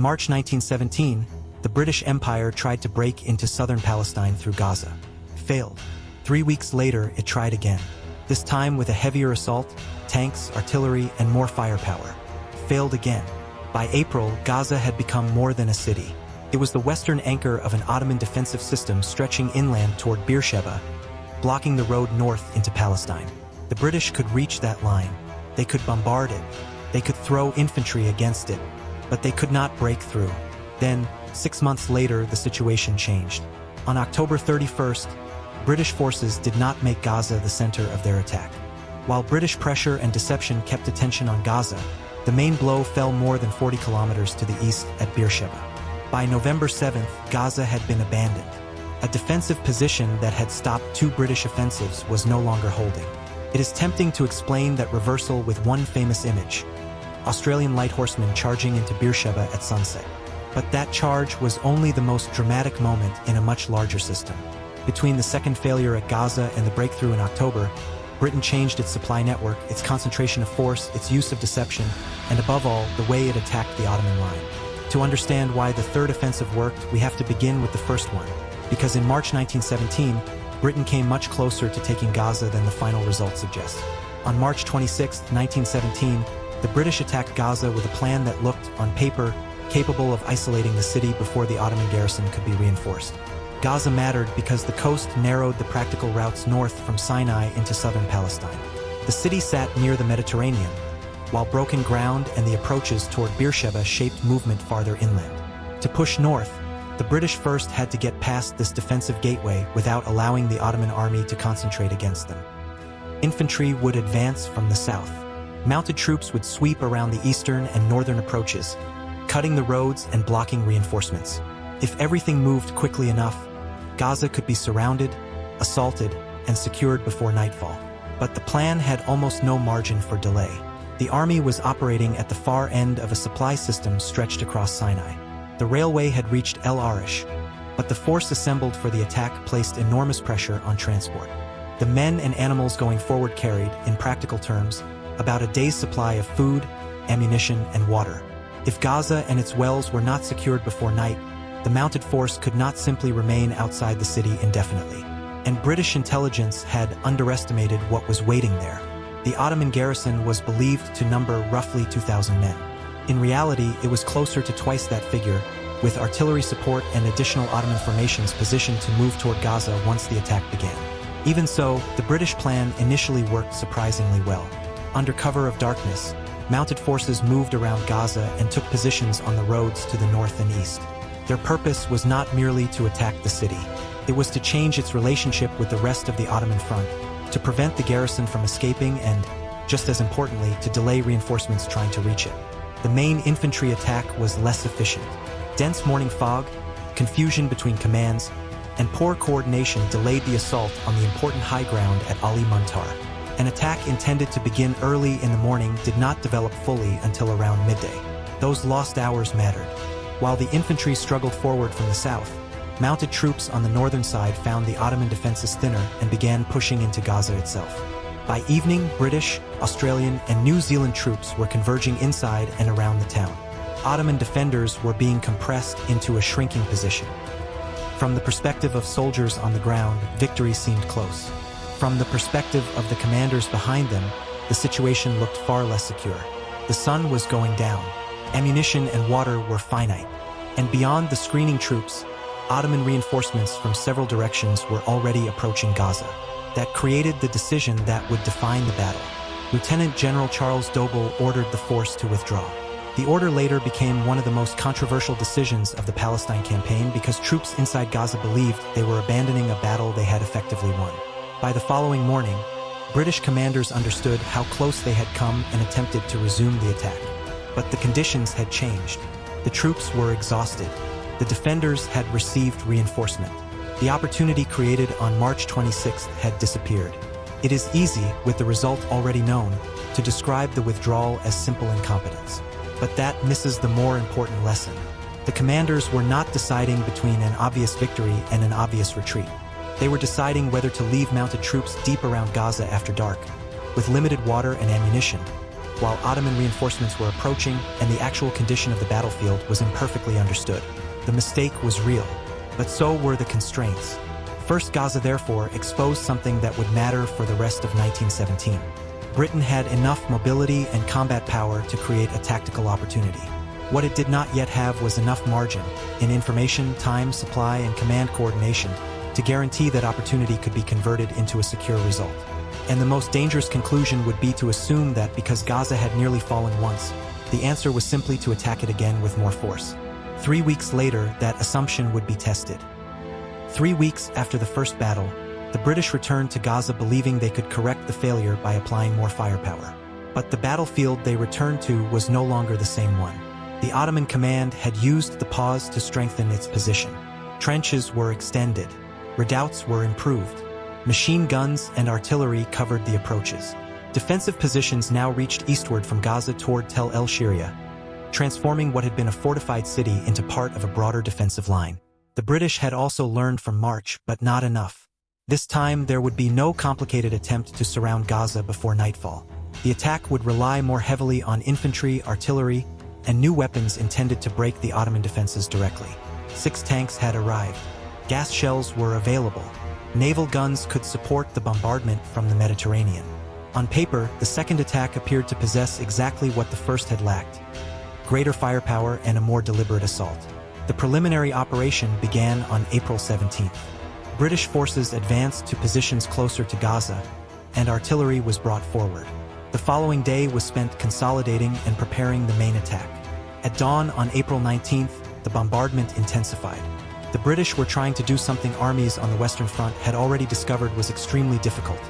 March 1917, the British Empire tried to break into southern Palestine through Gaza. Failed. 3 weeks later, it tried again. This time with a heavier assault, tanks, artillery, and more firepower. Failed again. By April, Gaza had become more than a city. It was the western anchor of an Ottoman defensive system stretching inland toward Beersheba, blocking the road north into Palestine. The British could reach that line. They could bombard it. They could throw infantry against it. But they could not break through. Then, 6 months later, the situation changed. On October 31st, British forces did not make Gaza the center of their attack. While British pressure and deception kept attention on Gaza, the main blow fell more than 40 kilometers to the east at Beersheba. By November 7th, Gaza had been abandoned. A defensive position that had stopped 2 British offensives was no longer holding. It is tempting to explain that reversal with one famous image: Australian light horsemen charging into Beersheba at sunset. But that charge was only the most dramatic moment in a much larger system. Between the second failure at Gaza and the breakthrough in October, Britain changed its supply network, its concentration of force, its use of deception, and above all, the way it attacked the Ottoman line. To understand why the third offensive worked, we have to begin with the first one. Because in March 1917, Britain came much closer to taking Gaza than the final result suggests. On March 26, 1917, the British attacked Gaza with a plan that looked, on paper, capable of isolating the city before the Ottoman garrison could be reinforced. Gaza mattered because the coast narrowed the practical routes north from Sinai into southern Palestine. The city sat near the Mediterranean, while broken ground and the approaches toward Beersheba shaped movement farther inland. To push north, the British first had to get past this defensive gateway without allowing the Ottoman army to concentrate against them. Infantry would advance from the south. Mounted troops would sweep around the eastern and northern approaches, cutting the roads and blocking reinforcements. If everything moved quickly enough, Gaza could be surrounded, assaulted, and secured before nightfall. But the plan had almost no margin for delay. The army was operating at the far end of a supply system stretched across Sinai. The railway had reached El Arish, but the force assembled for the attack placed enormous pressure on transport. The men and animals going forward carried, in practical terms, about a day's supply of food, ammunition, and water. If Gaza and its wells were not secured before night, the mounted force could not simply remain outside the city indefinitely. And British intelligence had underestimated what was waiting there. The Ottoman garrison was believed to number roughly 2,000 men. In reality, it was closer to twice that figure, with artillery support and additional Ottoman formations positioned to move toward Gaza once the attack began. Even so, the British plan initially worked surprisingly well. Under cover of darkness, mounted forces moved around Gaza and took positions on the roads to the north and east. Their purpose was not merely to attack the city. It was to change its relationship with the rest of the Ottoman front, to prevent the garrison from escaping and, just as importantly, to delay reinforcements trying to reach it. The main infantry attack was less efficient. Dense morning fog, confusion between commands, and poor coordination delayed the assault on the important high ground at Ali Muntar. An attack intended to begin early in the morning did not develop fully until around midday. Those lost hours mattered. While the infantry struggled forward from the south, mounted troops on the northern side found the Ottoman defenses thinner and began pushing into Gaza itself. By evening, British, Australian, and New Zealand troops were converging inside and around the town. Ottoman defenders were being compressed into a shrinking position. From the perspective of soldiers on the ground, victory seemed close. From the perspective of the commanders behind them, the situation looked far less secure. The sun was going down. Ammunition and water were finite. And beyond the screening troops, Ottoman reinforcements from several directions were already approaching Gaza. That created the decision that would define the battle. Lieutenant General Charles Doble ordered the force to withdraw. The order later became one of the most controversial decisions of the Palestine campaign because troops inside Gaza believed they were abandoning a battle they had effectively won. By the following morning, British commanders understood how close they had come and attempted to resume the attack. But the conditions had changed. The troops were exhausted. The defenders had received reinforcement. The opportunity created on March 26th had disappeared. It is easy, with the result already known, to describe the withdrawal as simple incompetence. But that misses the more important lesson. The commanders were not deciding between an obvious victory and an obvious retreat. They were deciding whether to leave mounted troops deep around Gaza after dark, with limited water and ammunition, while Ottoman reinforcements were approaching and the actual condition of the battlefield was imperfectly understood. The mistake was real, but so were the constraints. First, Gaza therefore exposed something that would matter for the rest of 1917. Britain had enough mobility and combat power to create a tactical opportunity. What it did not yet have was enough margin in information, time, supply, and command coordination to guarantee that opportunity could be converted into a secure result. And the most dangerous conclusion would be to assume that because Gaza had nearly fallen once, the answer was simply to attack it again with more force. 3 weeks later, that assumption would be tested. 3 weeks after the first battle, the British returned to Gaza believing they could correct the failure by applying more firepower. But the battlefield they returned to was no longer the same one. The Ottoman command had used the pause to strengthen its position. Trenches were extended. Redoubts were improved. Machine guns and artillery covered the approaches. Defensive positions now reached eastward from Gaza toward Tel El Shiria, transforming what had been a fortified city into part of a broader defensive line. The British had also learned from March, but not enough. This time, there would be no complicated attempt to surround Gaza before nightfall. The attack would rely more heavily on infantry, artillery, and new weapons intended to break the Ottoman defenses directly. 6 tanks had arrived. Gas shells were available. Naval guns could support the bombardment from the Mediterranean. On paper, the second attack appeared to possess exactly what the first had lacked: greater firepower and a more deliberate assault. The preliminary operation began on April 17th. British forces advanced to positions closer to Gaza, and artillery was brought forward. The following day was spent consolidating and preparing the main attack. At dawn on April 19th, the bombardment intensified. The British were trying to do something armies on the Western Front had already discovered was extremely difficult: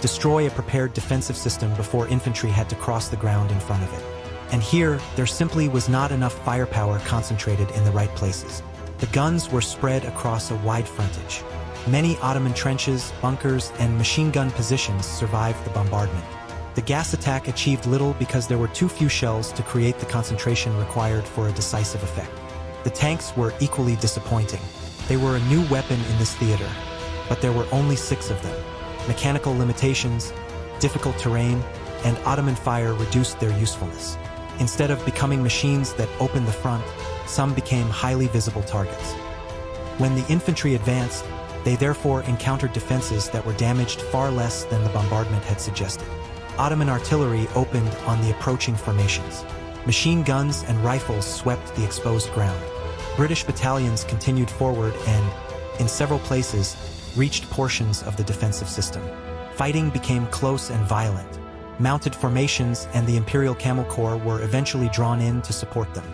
destroy a prepared defensive system before infantry had to cross the ground in front of it. And here, there simply was not enough firepower concentrated in the right places. The guns were spread across a wide frontage. Many Ottoman trenches, bunkers, and machine gun positions survived the bombardment. The gas attack achieved little because there were too few shells to create the concentration required for a decisive effect. The tanks were equally disappointing. They were a new weapon in this theater, but there were only 6 of them. Mechanical limitations, difficult terrain, and Ottoman fire reduced their usefulness. Instead of becoming machines that opened the front, some became highly visible targets. When the infantry advanced, they therefore encountered defenses that were damaged far less than the bombardment had suggested. Ottoman artillery opened on the approaching formations. Machine guns and rifles swept the exposed ground. British battalions continued forward and, in several places, reached portions of the defensive system. Fighting became close and violent. Mounted formations and the Imperial Camel Corps were eventually drawn in to support them.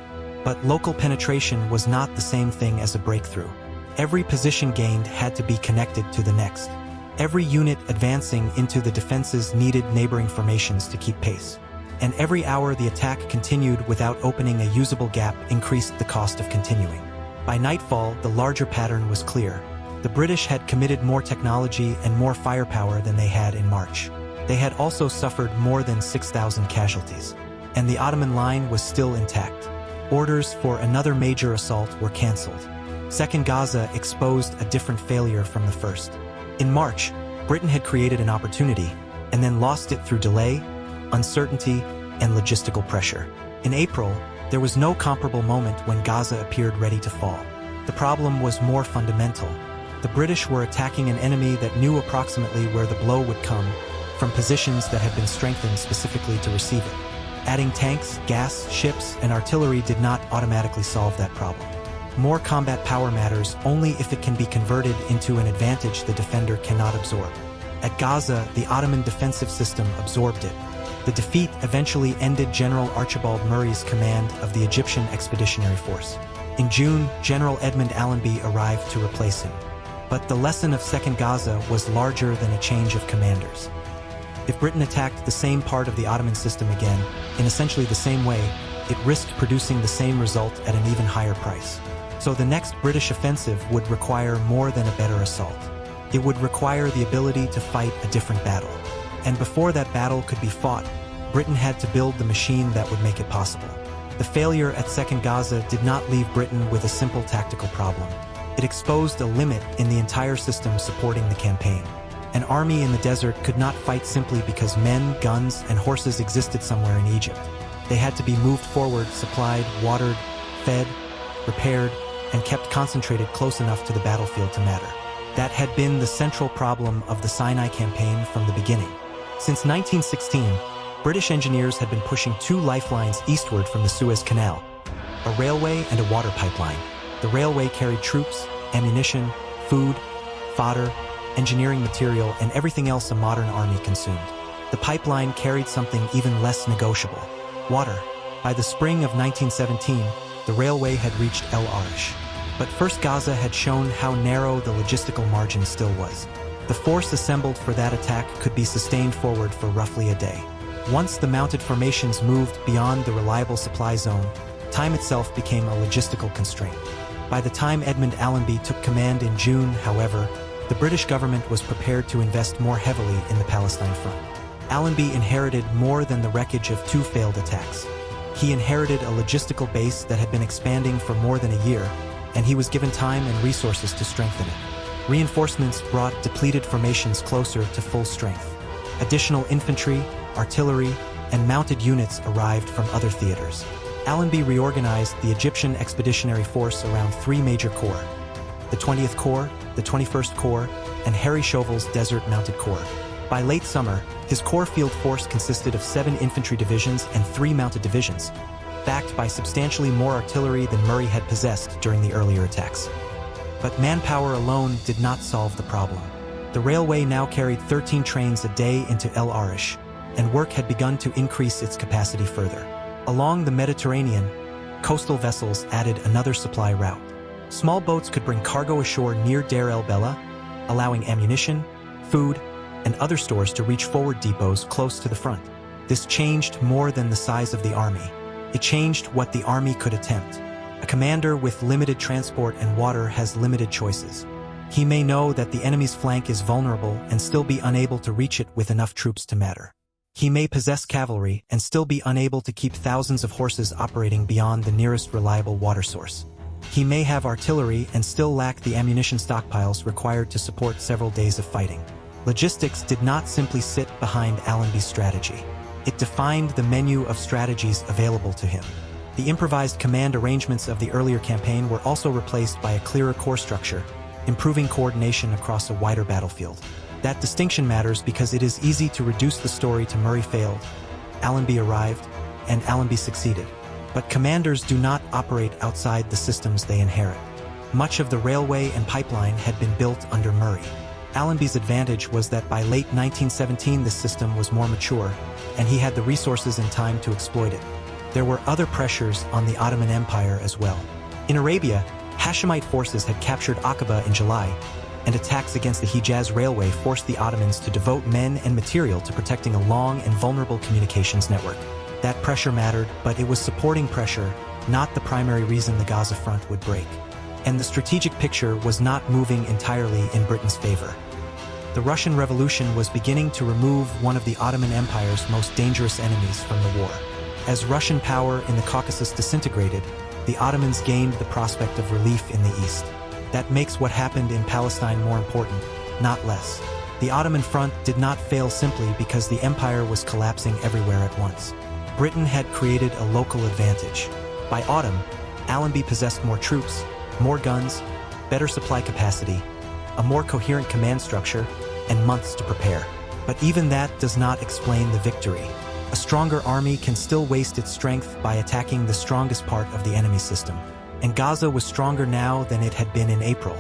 But local penetration was not the same thing as a breakthrough. Every position gained had to be connected to the next. Every unit advancing into the defenses needed neighboring formations to keep pace. And every hour the attack continued without opening a usable gap increased the cost of continuing. By nightfall, the larger pattern was clear. The British had committed more technology and more firepower than they had in March. They had also suffered more than 6,000 casualties. And the Ottoman line was still intact. Orders for another major assault were cancelled. Second Gaza exposed a different failure from the first. In March, Britain had created an opportunity, and then lost it through delay, uncertainty, and logistical pressure. In April, there was no comparable moment when Gaza appeared ready to fall. The problem was more fundamental. The British were attacking an enemy that knew approximately where the blow would come, from positions that had been strengthened specifically to receive it. Adding tanks, gas, ships, and artillery did not automatically solve that problem. More combat power matters only if it can be converted into an advantage the defender cannot absorb. At Gaza, the Ottoman defensive system absorbed it. The defeat eventually ended General Archibald Murray's command of the Egyptian Expeditionary Force. In June, General Edmund Allenby arrived to replace him. But the lesson of Second Gaza was larger than a change of commanders. If Britain attacked the same part of the Ottoman system again, in essentially the same way, it risked producing the same result at an even higher price. So the next British offensive would require more than a better assault. It would require the ability to fight a different battle. And before that battle could be fought, Britain had to build the machine that would make it possible. The failure at Second Gaza did not leave Britain with a simple tactical problem. It exposed a limit in the entire system supporting the campaign. An army in the desert could not fight simply because men, guns, and horses existed somewhere in Egypt. They had to be moved forward, supplied, watered, fed, repaired, and kept concentrated close enough to the battlefield to matter. That had been the central problem of the Sinai campaign from the beginning. Since 1916, British engineers had been pushing two lifelines eastward from the Suez Canal, a railway and a water pipeline. The railway carried troops, ammunition, food, fodder, engineering material, and everything else a modern army consumed. The pipeline carried something even less negotiable: water. By the spring of 1917, the railway had reached El Arish. But first, Gaza had shown how narrow the logistical margin still was. The force assembled for that attack could be sustained forward for roughly a day. Once the mounted formations moved beyond the reliable supply zone, time itself became a logistical constraint. By the time Edmund Allenby took command in June, however, the British government was prepared to invest more heavily in the Palestine front. Allenby inherited more than the wreckage of two failed attacks. He inherited a logistical base that had been expanding for more than a year, and he was given time and resources to strengthen it. Reinforcements brought depleted formations closer to full strength. Additional infantry, artillery, and mounted units arrived from other theaters. Allenby reorganized the Egyptian Expeditionary Force around three major corps: the 20th Corps, the 21st Corps, and Harry Chauvel's Desert Mounted Corps. By late summer, his corps field force consisted of 7 infantry divisions and 3 mounted divisions, backed by substantially more artillery than Murray had possessed during the earlier attacks. But manpower alone did not solve the problem. The railway now carried 13 trains a day into El Arish, and work had begun to increase its capacity further. Along the Mediterranean, coastal vessels added another supply route. Small boats could bring cargo ashore near Deir el-Bella, allowing ammunition, food, and other stores to reach forward depots close to the front. This changed more than the size of the army. It changed what the army could attempt. A commander with limited transport and water has limited choices. He may know that the enemy's flank is vulnerable and still be unable to reach it with enough troops to matter. He may possess cavalry and still be unable to keep thousands of horses operating beyond the nearest reliable water source. He may have artillery and still lack the ammunition stockpiles required to support several days of fighting. Logistics did not simply sit behind Allenby's strategy. It defined the menu of strategies available to him. The improvised command arrangements of the earlier campaign were also replaced by a clearer corps structure, improving coordination across a wider battlefield. That distinction matters because it is easy to reduce the story to Murray failed, Allenby arrived, and Allenby succeeded. But commanders do not operate outside the systems they inherit. Much of the railway and pipeline had been built under Murray. Allenby's advantage was that by late 1917 the system was more mature, and he had the resources and time to exploit it. There were other pressures on the Ottoman Empire as well. In Arabia, Hashemite forces had captured Aqaba in July, and attacks against the Hijaz Railway forced the Ottomans to devote men and material to protecting a long and vulnerable communications network. That pressure mattered, but it was supporting pressure, not the primary reason the Gaza front would break. And the strategic picture was not moving entirely in Britain's favor. The Russian Revolution was beginning to remove one of the Ottoman Empire's most dangerous enemies from the war. As Russian power in the Caucasus disintegrated, the Ottomans gained the prospect of relief in the east. That makes what happened in Palestine more important, not less. The Ottoman front did not fail simply because the empire was collapsing everywhere at once. Britain had created a local advantage. By autumn, Allenby possessed more troops, more guns, better supply capacity, a more coherent command structure, and months to prepare. But even that does not explain the victory. A stronger army can still waste its strength by attacking the strongest part of the enemy system. And Gaza was stronger now than it had been in April.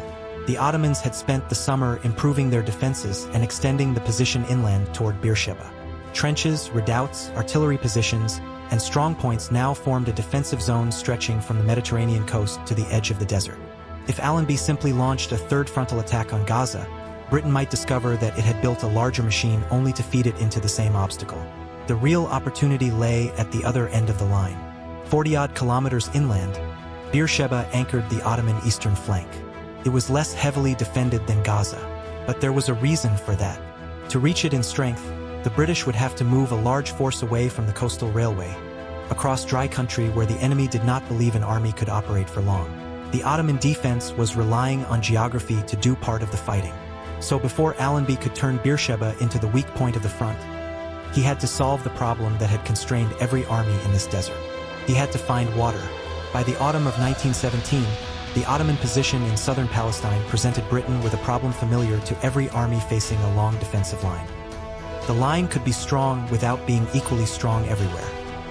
The Ottomans had spent the summer improving their defenses and extending the position inland toward Beersheba. Trenches, redoubts, artillery positions, and strong points now formed a defensive zone stretching from the Mediterranean coast to the edge of the desert. If Allenby simply launched a third frontal attack on Gaza, Britain might discover that it had built a larger machine only to feed it into the same obstacle. The real opportunity lay at the other end of the line. 40-odd kilometers inland, Beersheba anchored the Ottoman eastern flank. It was less heavily defended than Gaza, but there was a reason for that. To reach it in strength, the British would have to move a large force away from the coastal railway, across dry country where the enemy did not believe an army could operate for long. The Ottoman defense was relying on geography to do part of the fighting. So before Allenby could turn Beersheba into the weak point of the front, he had to solve the problem that had constrained every army in this desert. He had to find water. By the autumn of 1917, the Ottoman position in southern Palestine presented Britain with a problem familiar to every army facing a long defensive line. The line could be strong without being equally strong everywhere.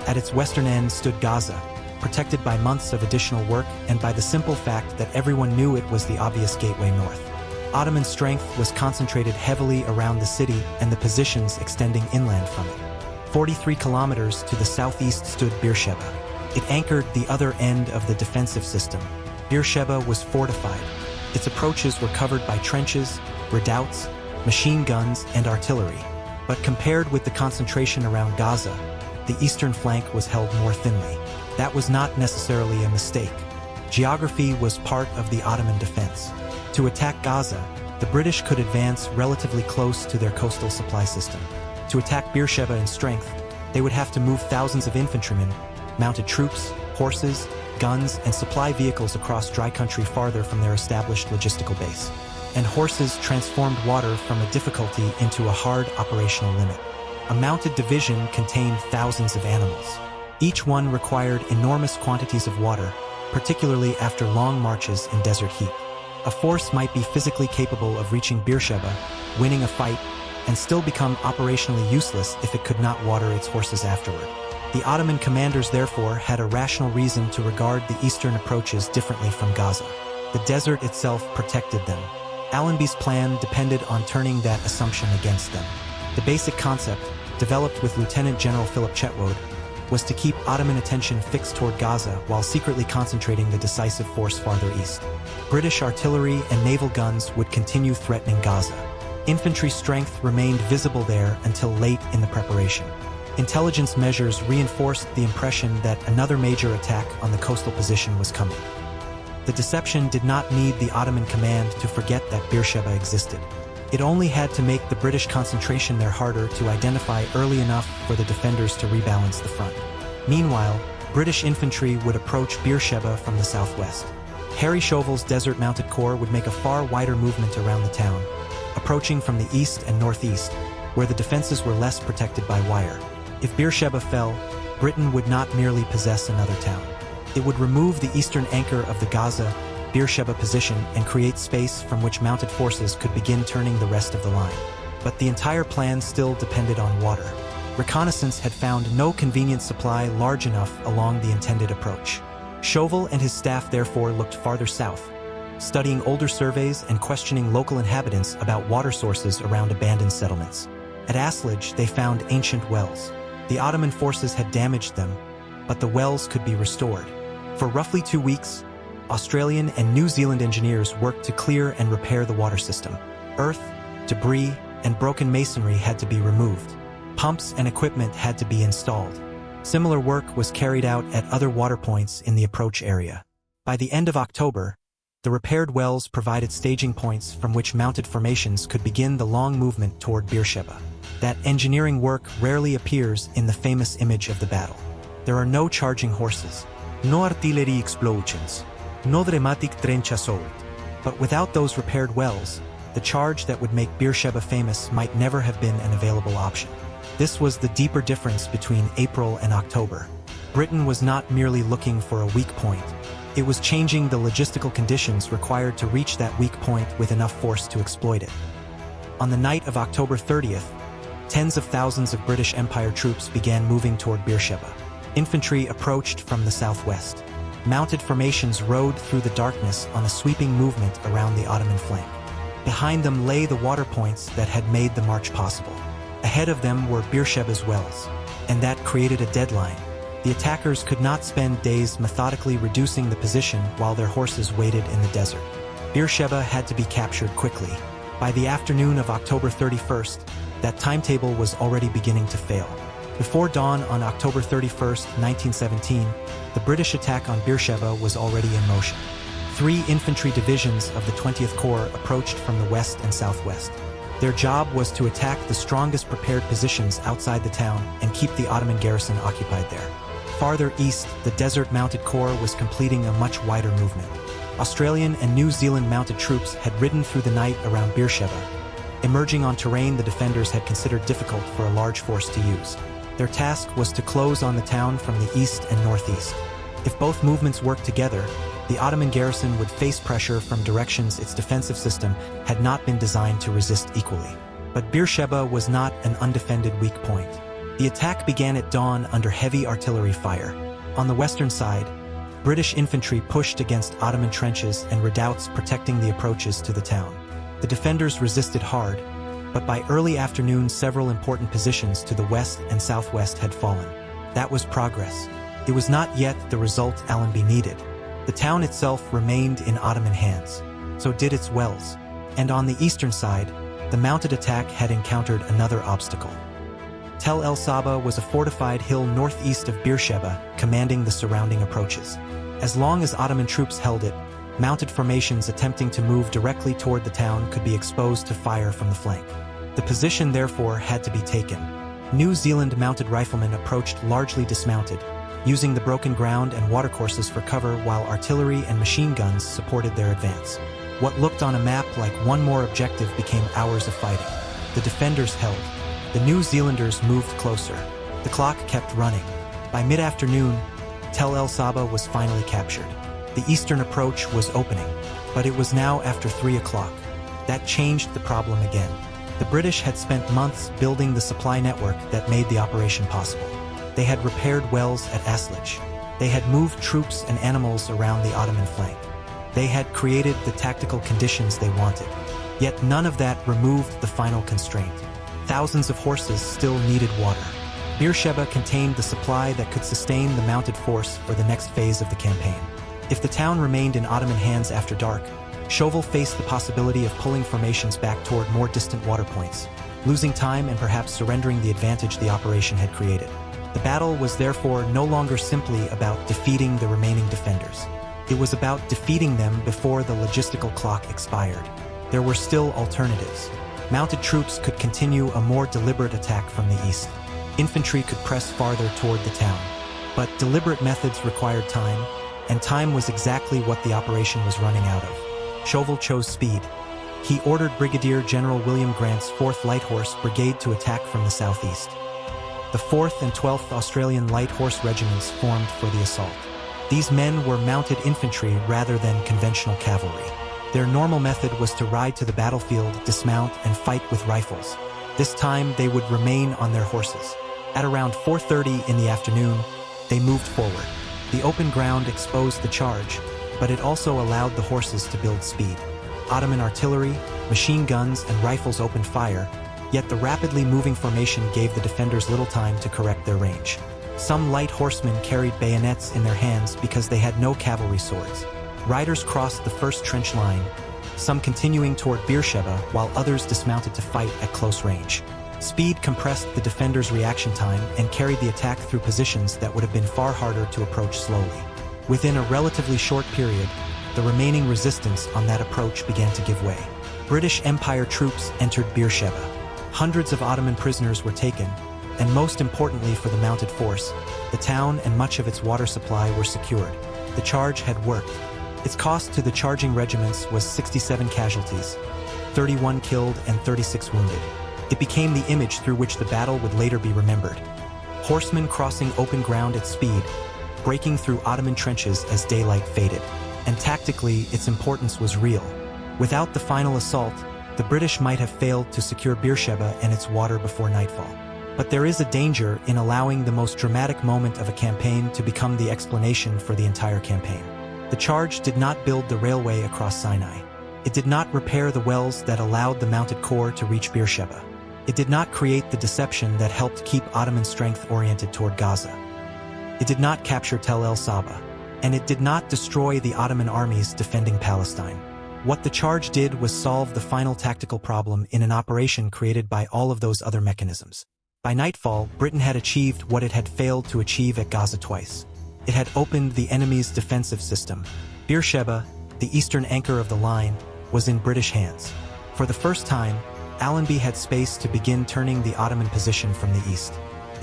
At its western end stood Gaza, protected by months of additional work and by the simple fact that everyone knew it was the obvious gateway north. Ottoman strength was concentrated heavily around the city and the positions extending inland from it. 43 kilometers to the southeast stood Beersheba. It anchored the other end of the defensive system. Beersheba was fortified. Its approaches were covered by trenches, redoubts, machine guns, and artillery. But compared with the concentration around Gaza, the eastern flank was held more thinly. That was not necessarily a mistake. Geography was part of the Ottoman defense. To attack Gaza, the British could advance relatively close to their coastal supply system. To attack Beersheba in strength, they would have to move thousands of infantrymen, mounted troops, horses, guns, and supply vehicles across dry country farther from their established logistical base. And horses transformed water from a difficulty into a hard operational limit. A mounted division contained thousands of animals. Each one required enormous quantities of water, particularly after long marches in desert heat. A force might be physically capable of reaching Beersheba, winning a fight, and still become operationally useless if it could not water its horses afterward. The Ottoman commanders therefore had a rational reason to regard the eastern approaches differently from Gaza. The desert itself protected them. Allenby's plan depended on turning that assumption against them. The basic concept, developed with Lieutenant General Philip Chetwode, was to keep Ottoman attention fixed toward Gaza while secretly concentrating the decisive force farther east. British artillery and naval guns would continue threatening Gaza. Infantry strength remained visible there until late in the preparation. Intelligence measures reinforced the impression that another major attack on the coastal position was coming. The deception did not need the Ottoman command to forget that Beersheba existed. It only had to make the British concentration there harder to identify early enough for the defenders to rebalance the front. Meanwhile, British infantry would approach Beersheba from the southwest. Harry Chauvel's desert-mounted corps would make a far wider movement around the town, approaching from the east and northeast, where the defenses were less protected by wire. If Beersheba fell, Britain would not merely possess another town. It would remove the eastern anchor of the Gaza-Beersheba position and create space from which mounted forces could begin turning the rest of the line. But the entire plan still depended on water. Reconnaissance had found no convenient supply large enough along the intended approach. Chauvel and his staff therefore looked farther south, studying older surveys and questioning local inhabitants about water sources around abandoned settlements. At Aslage, they found ancient wells. The Ottoman forces had damaged them, but the wells could be restored. For roughly 2 weeks, Australian and New Zealand engineers worked to clear and repair the water system. Earth, debris, and broken masonry had to be removed. Pumps and equipment had to be installed. Similar work was carried out at other water points in the approach area. By the end of October, the repaired wells provided staging points from which mounted formations could begin the long movement toward Beersheba. That engineering work rarely appears in the famous image of the battle. There are no charging horses, no artillery explosions, no dramatic trench assault. But without those repaired wells, the charge that would make Beersheba famous might never have been an available option. This was the deeper difference between April and October. Britain was not merely looking for a weak point. It was changing the logistical conditions required to reach that weak point with enough force to exploit it. On the night of October 30th, tens of thousands of British Empire troops began moving toward Beersheba. Infantry approached from the southwest. Mounted formations rode through the darkness on a sweeping movement around the Ottoman flank. Behind them lay the water points that had made the march possible. Ahead of them were Beersheba's wells, and that created a deadline. The attackers could not spend days methodically reducing the position while their horses waited in the desert. Beersheba had to be captured quickly. By the afternoon of October 31st, that timetable was already beginning to fail. Before dawn on October 31st, 1917, the British attack on Beersheba was already in motion. 3 infantry divisions of the 20th Corps approached from the west and southwest. Their job was to attack the strongest prepared positions outside the town and keep the Ottoman garrison occupied there. Farther east, the Desert Mounted Corps was completing a much wider movement. Australian and New Zealand mounted troops had ridden through the night around Beersheba, Emerging on terrain the defenders had considered difficult for a large force to use. Their task was to close on the town from the east and northeast. If both movements worked together, the Ottoman garrison would face pressure from directions its defensive system had not been designed to resist equally. But Beersheba was not an undefended weak point. The attack began at dawn under heavy artillery fire. On the western side, British infantry pushed against Ottoman trenches and redoubts protecting the approaches to the town. The defenders resisted hard, but by early afternoon several important positions to the west and southwest had fallen. That was progress. It was not yet the result Allenby needed. The town itself remained in Ottoman hands. So did its wells. And on the eastern side, the mounted attack had encountered another obstacle. Tel El Saba was a fortified hill northeast of Beersheba, commanding the surrounding approaches. As long as Ottoman troops held it, mounted formations attempting to move directly toward the town could be exposed to fire from the flank. The position therefore had to be taken. New Zealand mounted riflemen approached largely dismounted, using the broken ground and watercourses for cover while artillery and machine guns supported their advance. What looked on a map like one more objective became hours of fighting. The defenders held. The New Zealanders moved closer. The clock kept running. By mid-afternoon, Tel El Saba was finally captured. The eastern approach was opening, but it was now after 3 o'clock. That changed the problem again. The British had spent months building the supply network that made the operation possible. They had repaired wells at Aslach. They had moved troops and animals around the Ottoman flank. They had created the tactical conditions they wanted. Yet none of that removed the final constraint. Thousands of horses still needed water. Beersheba contained the supply that could sustain the mounted force for the next phase of the campaign. If the town remained in Ottoman hands after dark, Chauvel faced the possibility of pulling formations back toward more distant water points, losing time and perhaps surrendering the advantage the operation had created. The battle was therefore no longer simply about defeating the remaining defenders. It was about defeating them before the logistical clock expired. There were still alternatives. Mounted troops could continue a more deliberate attack from the east. Infantry could press farther toward the town. But deliberate methods required time, and time was exactly what the operation was running out of. Chauvel chose speed. He ordered Brigadier General William Grant's 4th Light Horse Brigade to attack from the southeast. The 4th and 12th Australian Light Horse Regiments formed for the assault. These men were mounted infantry rather than conventional cavalry. Their normal method was to ride to the battlefield, dismount, and fight with rifles. This time they would remain on their horses. At around 4:30 in the afternoon, they moved forward. The open ground exposed the charge, but it also allowed the horses to build speed. Ottoman artillery, machine guns, and rifles opened fire, yet the rapidly moving formation gave the defenders little time to correct their range. Some light horsemen carried bayonets in their hands because they had no cavalry swords. Riders crossed the first trench line, some continuing toward Beersheba while others dismounted to fight at close range. Speed compressed the defenders' reaction time and carried the attack through positions that would have been far harder to approach slowly. Within a relatively short period, the remaining resistance on that approach began to give way. British Empire troops entered Beersheba. Hundreds of Ottoman prisoners were taken, and most importantly for the mounted force, the town and much of its water supply were secured. The charge had worked. Its cost to the charging regiments was 67 casualties, 31 killed and 36 wounded. It became the image through which the battle would later be remembered. Horsemen crossing open ground at speed, breaking through Ottoman trenches as daylight faded. And tactically, its importance was real. Without the final assault, the British might have failed to secure Beersheba and its water before nightfall. But there is a danger in allowing the most dramatic moment of a campaign to become the explanation for the entire campaign. The charge did not build the railway across Sinai. It did not repair the wells that allowed the mounted corps to reach Beersheba. It did not create the deception that helped keep Ottoman strength oriented toward Gaza. It did not capture Tel El Saba, and it did not destroy the Ottoman armies defending Palestine. What the charge did was solve the final tactical problem in an operation created by all of those other mechanisms. By nightfall, Britain had achieved what it had failed to achieve at Gaza twice. It had opened the enemy's defensive system. Beersheba, the eastern anchor of the line, was in British hands. For the first time, Allenby had space to begin turning the Ottoman position from the east.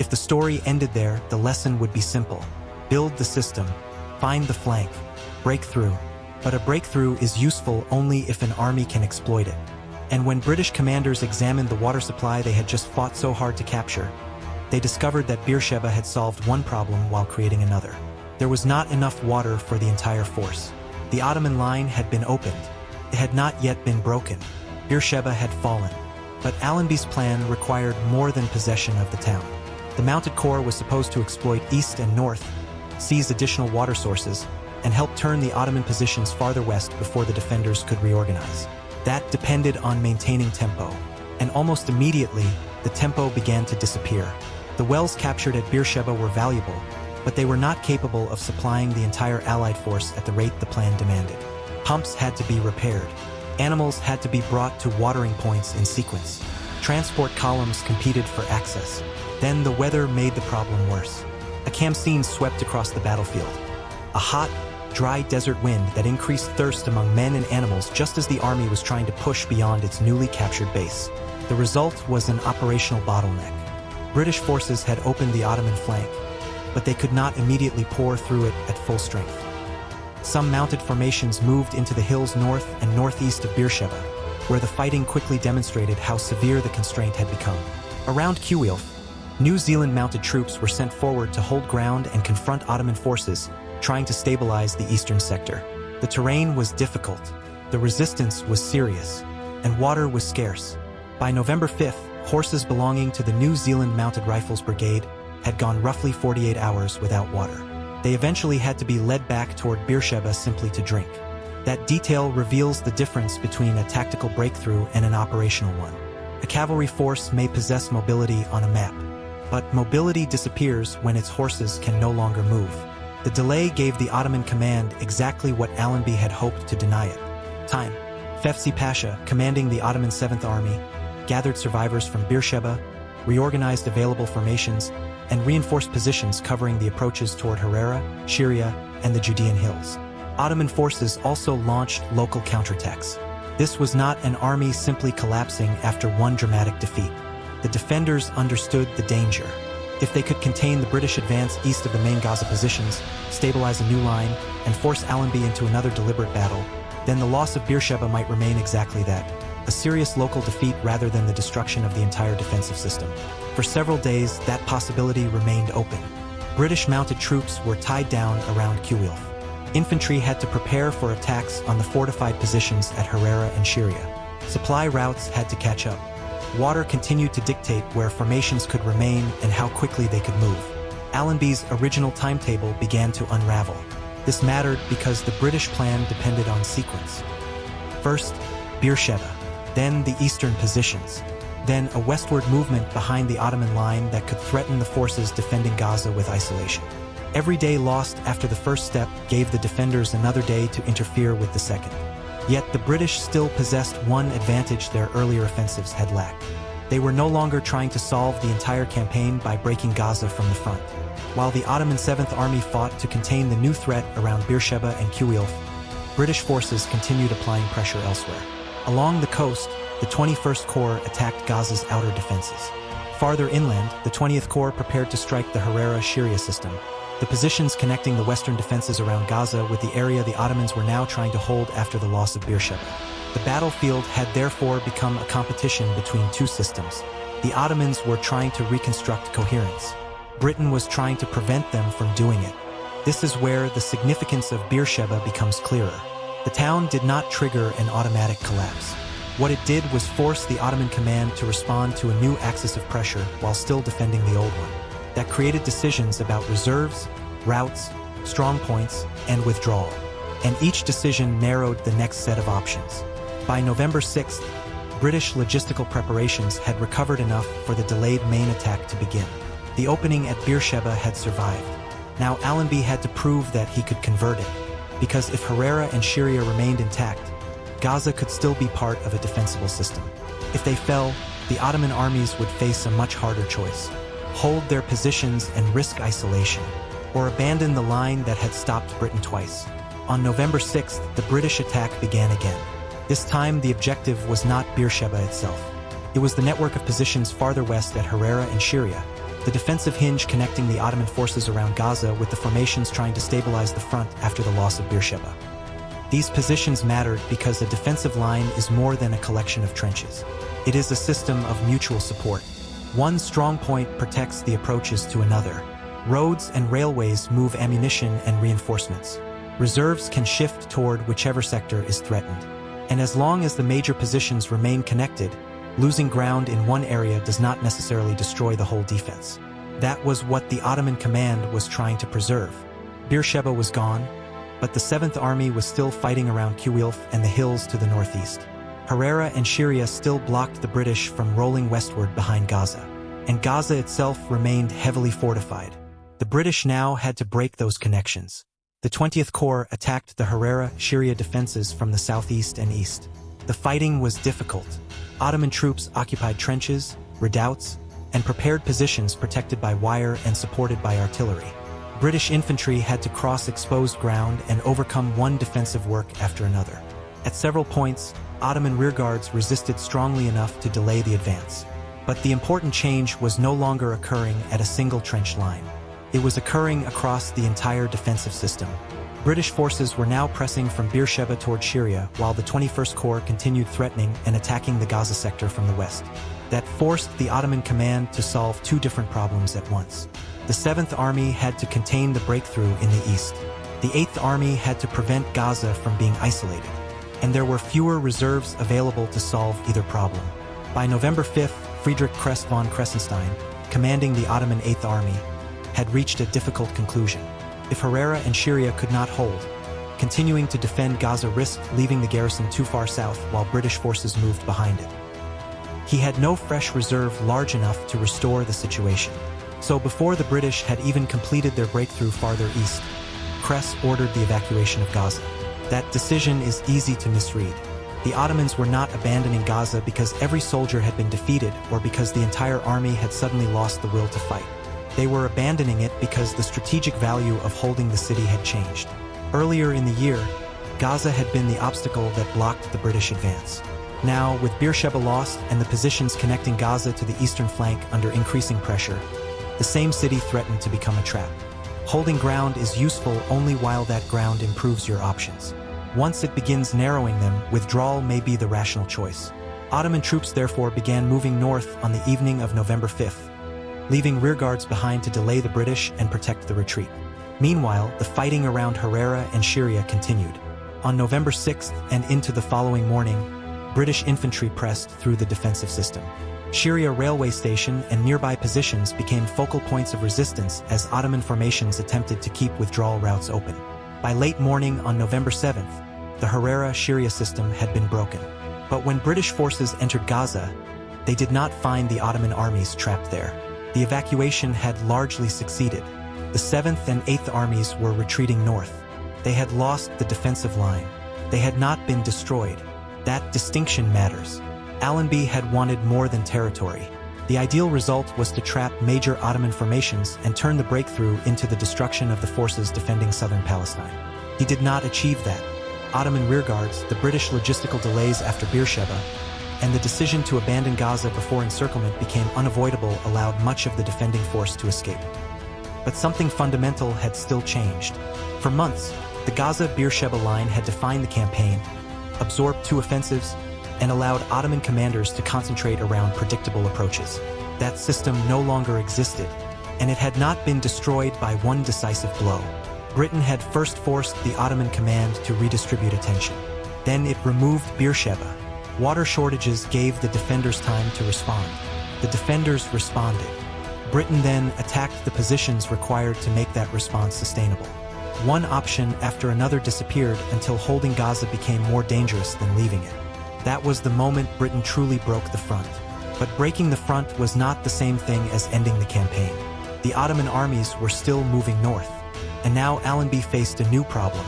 If the story ended there, the lesson would be simple. Build the system, find the flank, break through. But a breakthrough is useful only if an army can exploit it. And when British commanders examined the water supply they had just fought so hard to capture, they discovered that Beersheba had solved one problem while creating another. There was not enough water for the entire force. The Ottoman line had been opened. It had not yet been broken. Beersheba had fallen. But Allenby's plan required more than possession of the town. The Mounted Corps was supposed to exploit east and north, seize additional water sources, and help turn the Ottoman positions farther west before the defenders could reorganize. That depended on maintaining tempo, and almost immediately, the tempo began to disappear. The wells captured at Beersheba were valuable, but they were not capable of supplying the entire Allied force at the rate the plan demanded. Pumps had to be repaired. Animals had to be brought to watering points in sequence. Transport columns competed for access. Then the weather made the problem worse. A khamsin swept across the battlefield. A hot, dry desert wind that increased thirst among men and animals just as the army was trying to push beyond its newly captured base. The result was an operational bottleneck. British forces had opened the Ottoman flank, but they could not immediately pour through it at full strength. Some mounted formations moved into the hills north and northeast of Beersheba, where the fighting quickly demonstrated how severe the constraint had become. Around Cuilf, New Zealand mounted troops were sent forward to hold ground and confront Ottoman forces trying to stabilize the eastern sector. The terrain was difficult, the resistance was serious, and water was scarce. By November 5th, horses belonging to the New Zealand Mounted Rifles Brigade had gone roughly 48 hours without water. They eventually had to be led back toward Beersheba simply to drink. That detail reveals the difference between a tactical breakthrough and an operational one. A cavalry force may possess mobility on a map, but mobility disappears when its horses can no longer move. The delay gave the Ottoman command exactly what Allenby had hoped to deny it: time. Fevzi Pasha, commanding the Ottoman 7th Army, gathered survivors from Beersheba, reorganized available formations, and reinforced positions covering the approaches toward Herera, Syria, and the Judean hills. Ottoman forces also launched local counterattacks. This was not an army simply collapsing after one dramatic defeat. The defenders understood the danger. If they could contain the British advance east of the main Gaza positions, stabilize a new line, and force Allenby into another deliberate battle, then the loss of Beersheba might remain exactly that: a serious local defeat rather than the destruction of the entire defensive system. For several days, that possibility remained open. British mounted troops were tied down around Cuilf. Infantry had to prepare for attacks on the fortified positions at Herera and Syria. Supply routes had to catch up. Water continued to dictate where formations could remain and how quickly they could move. Allenby's original timetable began to unravel. This mattered because the British plan depended on sequence. First, Beersheba, then the eastern positions, then a westward movement behind the Ottoman line that could threaten the forces defending Gaza with isolation. Every day lost after the first step gave the defenders another day to interfere with the second. Yet the British still possessed one advantage their earlier offensives had lacked. They were no longer trying to solve the entire campaign by breaking Gaza from the front. While the Ottoman 7th Army fought to contain the new threat around Beersheba and Cuilf, British forces continued applying pressure elsewhere. Along the coast, the 21st Corps attacked Gaza's outer defenses. Farther inland, the 20th Corps prepared to strike the Herera-Syria system, the positions connecting the western defenses around Gaza with the area the Ottomans were now trying to hold after the loss of Beersheba. The battlefield had therefore become a competition between two systems. The Ottomans were trying to reconstruct coherence. Britain was trying to prevent them from doing it. This is where the significance of Beersheba becomes clearer. The town did not trigger an automatic collapse. What it did was force the Ottoman command to respond to a new axis of pressure while still defending the old one. That created decisions about reserves, routes, strong points, and withdrawal. And each decision narrowed the next set of options. By November 6th, British logistical preparations had recovered enough for the delayed main attack to begin. The opening at Beersheba had survived. Now Allenby had to prove that he could convert it, because if Herera and Syria remained intact, Gaza could still be part of a defensible system. If they fell, the Ottoman armies would face a much harder choice: hold their positions and risk isolation, or abandon the line that had stopped Britain twice. On November 6th, the British attack began again. This time, the objective was not Beersheba itself. It was the network of positions farther west at Herera and Syria, the defensive hinge connecting the Ottoman forces around Gaza with the formations trying to stabilize the front after the loss of Beersheba. These positions mattered because a defensive line is more than a collection of trenches. It is a system of mutual support. One strong point protects the approaches to another. Roads and railways move ammunition and reinforcements. Reserves can shift toward whichever sector is threatened. And as long as the major positions remain connected, losing ground in one area does not necessarily destroy the whole defense. That was what the Ottoman command was trying to preserve. Beersheba was gone, but the 7th Army was still fighting around Qilf and the hills to the northeast. Harara and Syria still blocked the British from rolling westward behind Gaza. And Gaza itself remained heavily fortified. The British now had to break those connections. The 20th Corps attacked the Harara-Syria defenses from the southeast and east. The fighting was difficult. Ottoman troops occupied trenches, redoubts, and prepared positions protected by wire and supported by artillery. British infantry had to cross exposed ground and overcome one defensive work after another. At several points, Ottoman rearguards resisted strongly enough to delay the advance. But the important change was no longer occurring at a single trench line. It was occurring across the entire defensive system. British forces were now pressing from Beersheba toward Syria, while the 21st Corps continued threatening and attacking the Gaza sector from the west. That forced the Ottoman command to solve two different problems at once. The 7th Army had to contain the breakthrough in the east. The 8th Army had to prevent Gaza from being isolated. And there were fewer reserves available to solve either problem. By November 5th, Friedrich Kress von Kressenstein, commanding the Ottoman 8th Army, had reached a difficult conclusion. If Harara and Syria could not hold, continuing to defend Gaza risked leaving the garrison too far south while British forces moved behind it. He had no fresh reserve large enough to restore the situation. So before the British had even completed their breakthrough farther east, Kress ordered the evacuation of Gaza. That decision is easy to misread. The Ottomans were not abandoning Gaza because every soldier had been defeated or because the entire army had suddenly lost the will to fight. They were abandoning it because the strategic value of holding the city had changed. Earlier in the year, Gaza had been the obstacle that blocked the British advance. Now, with Beersheba lost and the positions connecting Gaza to the eastern flank under increasing pressure, the same city threatened to become a trap. Holding ground is useful only while that ground improves your options. Once it begins narrowing them, withdrawal may be the rational choice. Ottoman troops therefore began moving north on the evening of November 5th, leaving rearguards behind to delay the British and protect the retreat. Meanwhile, the fighting around Harara and Syria continued. On November 6th and into the following morning, British infantry pressed through the defensive system. Syria railway station and nearby positions became focal points of resistance as Ottoman formations attempted to keep withdrawal routes open. By late morning on November 7th, the Harara-Syria system had been broken. But when British forces entered Gaza, they did not find the Ottoman armies trapped there. The evacuation had largely succeeded. The 7th and 8th armies were retreating north. They had lost the defensive line. They had not been destroyed. That distinction matters. Allenby had wanted more than territory. The ideal result was to trap major Ottoman formations and turn the breakthrough into the destruction of the forces defending southern Palestine. He did not achieve that. Ottoman rearguards, the British logistical delays after Beersheba, and the decision to abandon Gaza before encirclement became unavoidable allowed much of the defending force to escape. But something fundamental had still changed. For months, the Gaza-Beersheba line had defined the campaign, absorbed two offensives, and allowed Ottoman commanders to concentrate around predictable approaches. That system no longer existed, and it had not been destroyed by one decisive blow. Britain had first forced the Ottoman command to redistribute attention. Then it removed Beersheba. Water shortages gave the defenders time to respond. The defenders responded. Britain then attacked the positions required to make that response sustainable. One option after another disappeared until holding Gaza became more dangerous than leaving it. That was the moment Britain truly broke the front. But breaking the front was not the same thing as ending the campaign. The Ottoman armies were still moving north. And now Allenby faced a new problem.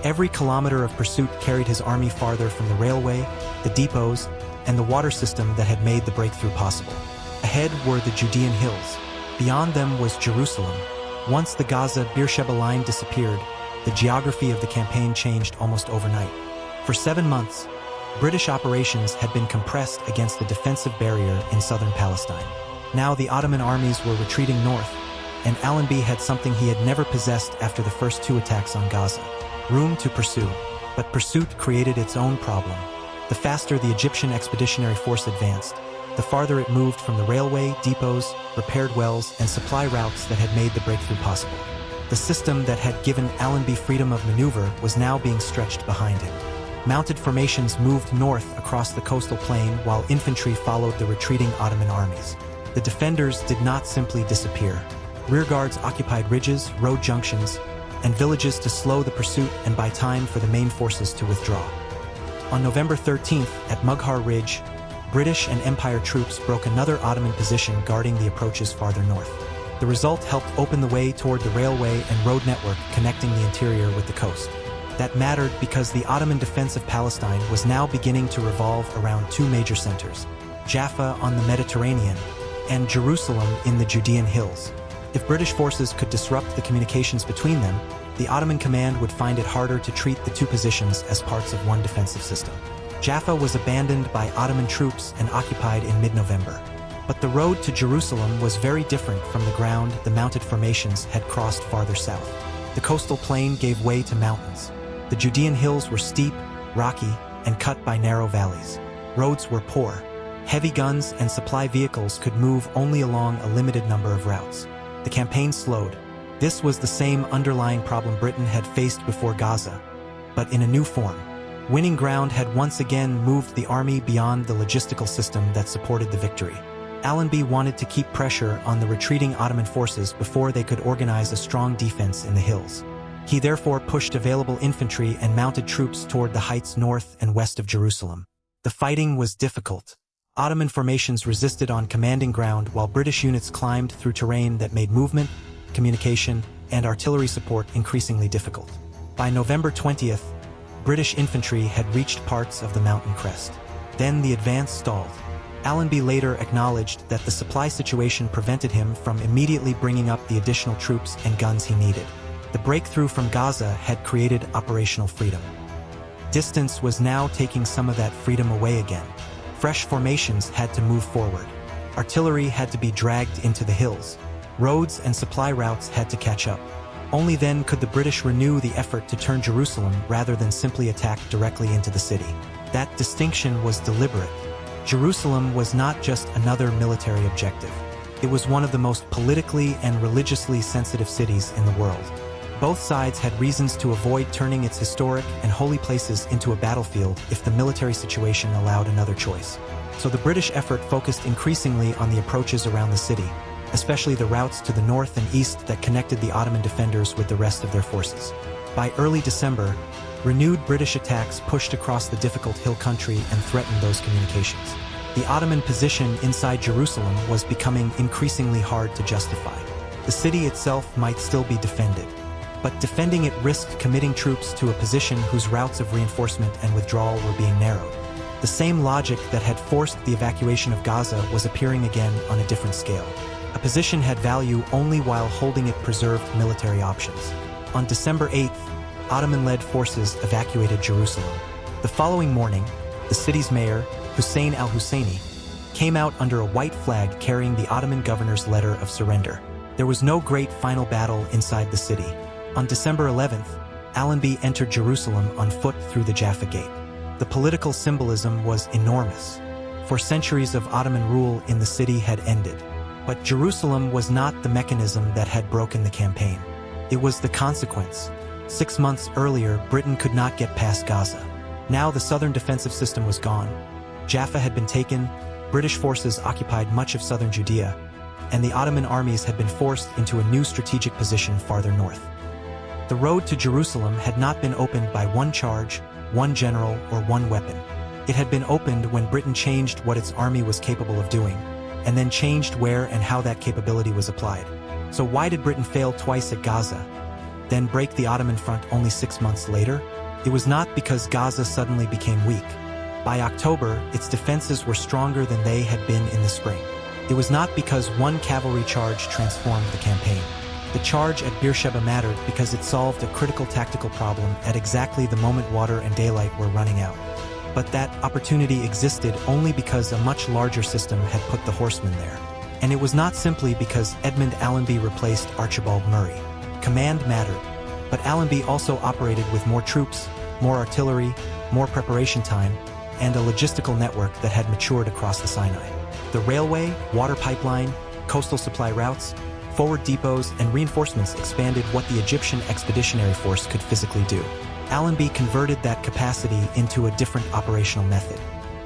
Every kilometer of pursuit carried his army farther from the railway, the depots, and the water system that had made the breakthrough possible. Ahead were the Judean hills. Beyond them was Jerusalem. Once the Gaza-Beersheba line disappeared, the geography of the campaign changed almost overnight. For 7 months, British operations had been compressed against the defensive barrier in southern Palestine. Now the Ottoman armies were retreating north, and Allenby had something he had never possessed after the first two attacks on Gaza: room to pursue. But pursuit created its own problem. The faster the Egyptian expeditionary force advanced, the farther it moved from the railway, depots, repaired wells, and supply routes that had made the breakthrough possible. The system that had given Allenby freedom of maneuver was now being stretched behind him. Mounted formations moved north across the coastal plain while infantry followed the retreating Ottoman armies. The defenders did not simply disappear. Rearguards occupied ridges, road junctions, and villages to slow the pursuit and buy time for the main forces to withdraw. On November 13th, at Mughar Ridge, British and Empire troops broke another Ottoman position guarding the approaches farther north. The result helped open the way toward the railway and road network connecting the interior with the coast. That mattered because the Ottoman defense of Palestine was now beginning to revolve around two major centers: Jaffa on the Mediterranean and Jerusalem in the Judean hills. If British forces could disrupt the communications between them, the Ottoman command would find it harder to treat the two positions as parts of one defensive system. Jaffa was abandoned by Ottoman troops and occupied in mid-November. But the road to Jerusalem was very different from the ground the mounted formations had crossed farther south. The coastal plain gave way to mountains. The Judean hills were steep, rocky, and cut by narrow valleys. Roads were poor. Heavy guns and supply vehicles could move only along a limited number of routes. The campaign slowed. This was the same underlying problem Britain had faced before Gaza, but in a new form. Winning ground had once again moved the army beyond the logistical system that supported the victory. Allenby wanted to keep pressure on the retreating Ottoman forces before they could organize a strong defense in the hills. He therefore pushed available infantry and mounted troops toward the heights north and west of Jerusalem. The fighting was difficult. Ottoman formations resisted on commanding ground while British units climbed through terrain that made movement, communication, and artillery support increasingly difficult. By November 20th, British infantry had reached parts of the mountain crest. Then the advance stalled. Allenby later acknowledged that the supply situation prevented him from immediately bringing up the additional troops and guns he needed. The breakthrough from Gaza had created operational freedom. Distance was now taking some of that freedom away again. Fresh formations had to move forward. Artillery had to be dragged into the hills. Roads and supply routes had to catch up. Only then could the British renew the effort to turn Jerusalem rather than simply attack directly into the city. That distinction was deliberate. Jerusalem was not just another military objective. It was one of the most politically and religiously sensitive cities in the world. Both sides had reasons to avoid turning its historic and holy places into a battlefield if the military situation allowed another choice. So the British effort focused increasingly on the approaches around the city, especially the routes to the north and east that connected the Ottoman defenders with the rest of their forces. By early December, renewed British attacks pushed across the difficult hill country and threatened those communications. The Ottoman position inside Jerusalem was becoming increasingly hard to justify. The city itself might still be defended, but defending it risked committing troops to a position whose routes of reinforcement and withdrawal were being narrowed. The same logic that had forced the evacuation of Gaza was appearing again on a different scale. A position had value only while holding it preserved military options. On December 8th, Ottoman-led forces evacuated Jerusalem. The following morning, the city's mayor, Hussein al-Husseini, came out under a white flag carrying the Ottoman governor's letter of surrender. There was no great final battle inside the city. On December 11th, Allenby entered Jerusalem on foot through the Jaffa Gate. The political symbolism was enormous. For centuries of Ottoman rule in the city had ended. But Jerusalem was not the mechanism that had broken the campaign. It was the consequence. 6 months earlier, Britain could not get past Gaza. Now the southern defensive system was gone. Jaffa had been taken, British forces occupied much of southern Judea, and the Ottoman armies had been forced into a new strategic position farther north. The road to Jerusalem had not been opened by one charge, one general, or one weapon. It had been opened when Britain changed what its army was capable of doing, and then changed where and how that capability was applied. So why did Britain fail twice at Gaza, then break the Ottoman front only 6 months later? It was not because Gaza suddenly became weak. By October, its defenses were stronger than they had been in the spring. It was not because one cavalry charge transformed the campaign. The charge at Beersheba mattered because it solved a critical tactical problem at exactly the moment water and daylight were running out. But that opportunity existed only because a much larger system had put the horsemen there. And it was not simply because Edmund Allenby replaced Archibald Murray. Command mattered, but Allenby also operated with more troops, more artillery, more preparation time, and a logistical network that had matured across the Sinai. The railway, water pipeline, coastal supply routes, forward depots, and reinforcements expanded what the Egyptian expeditionary force could physically do. Allenby converted that capacity into a different operational method.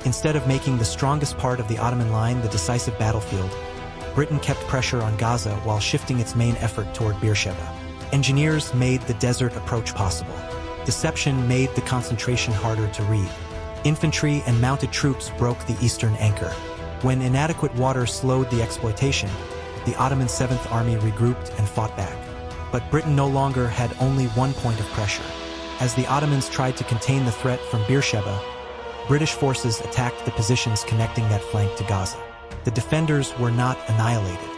Instead of making the strongest part of the Ottoman line the decisive battlefield, Britain kept pressure on Gaza while shifting its main effort toward Beersheba. Engineers made the desert approach possible. Deception made the concentration harder to read. Infantry and mounted troops broke the eastern anchor. When inadequate water slowed the exploitation, the Ottoman 7th Army regrouped and fought back. But Britain no longer had only one point of pressure. As the Ottomans tried to contain the threat from Beersheba, British forces attacked the positions connecting that flank to Gaza. The defenders were not annihilated.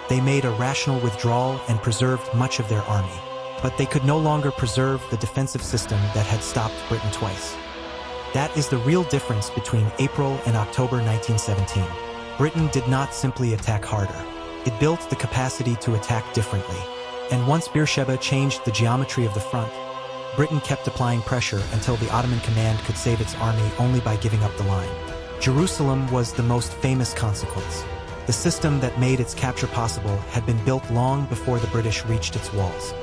They made a rational withdrawal and preserved much of their army. But they could no longer preserve the defensive system that had stopped Britain twice. That is the real difference between April and October 1917. Britain did not simply attack harder. It built the capacity to attack differently. And once Beersheba changed the geometry of the front, Britain kept applying pressure until the Ottoman command could save its army only by giving up the line. Jerusalem was the most famous consequence. The system that made its capture possible had been built long before the British reached its walls.